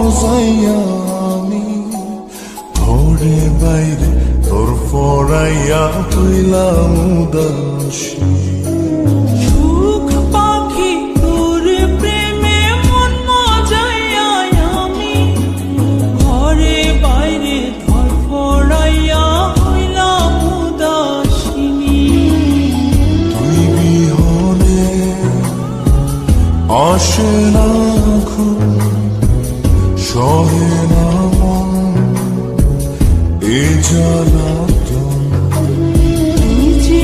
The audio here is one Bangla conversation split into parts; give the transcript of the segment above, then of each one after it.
মজাইয়া আমি ঘরে বাইরে তোর ফরাইয়া হইলাম উদাসী। সুখ পাখি তোর প্রেমে মন মজাইয়া আমি ঘরে বাইরে ধরফরাইয়া হইলাম উদাসিনী। তুই বিহনে আসে না ঘুম, সহে না মন এ জ্বালাতন। তুই যে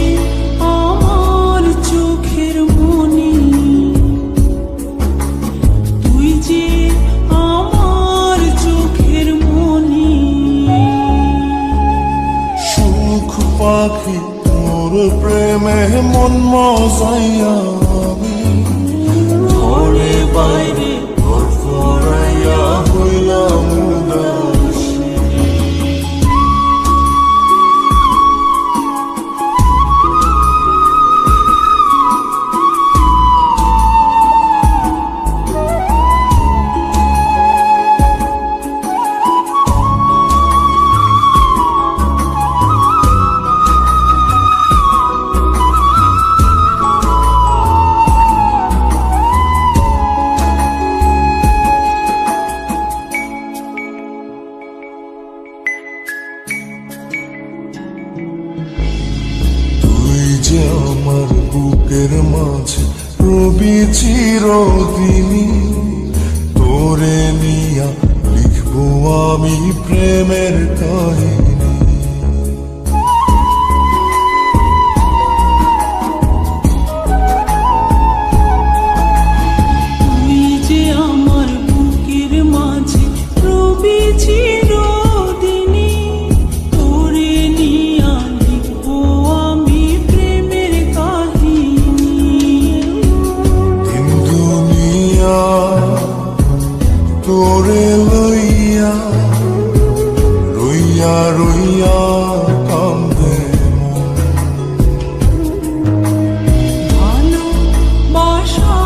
আমার চোখের মনি, তুই যে আমার চোখের মনি। সুখ পাখি তোর প্রেমে মন মজাইয়া আমি ঘরে বাইরে ঘর ফরাইয়া হইলাম উদাসী। যে আমার বুকের মাঝে রবি চিরদিনী, তোরে নিয়া লিখবো আমি প্রেমের কাহিনী। তুই যে আমার বুকের মাঝে রবি চিরদিনী, তোরে নিয়া লিখবো আমি প্রেমের কাহিনী। দিন দুনিয়া তোরে লইয়া রইয়া রইয়া কান্দে মন। ভালোবাসা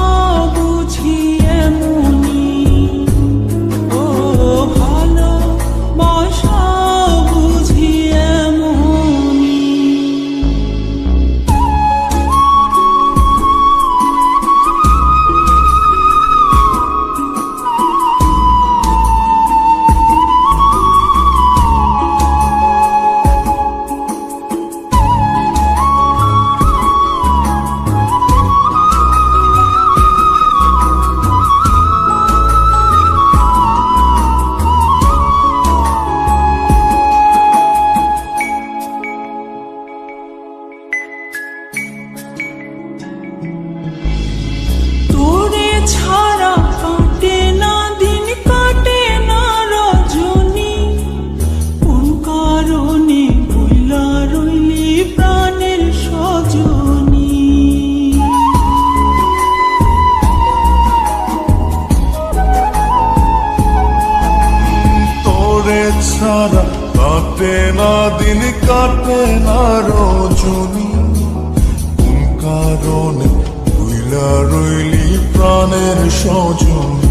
বুঝি এমনি, ও ভালোবাসা বুঝি এমনি। তোরে ছাড়া কাটে না দিন, কাটে না রজনী, কোন কারণে ভুলা রইলি প্রাণের সজনী। তোরে ছাড়া কাটে না দিন, কাটে না রজনী, কোন কারণে ভুইলা রইলি প্রাণের সজনী।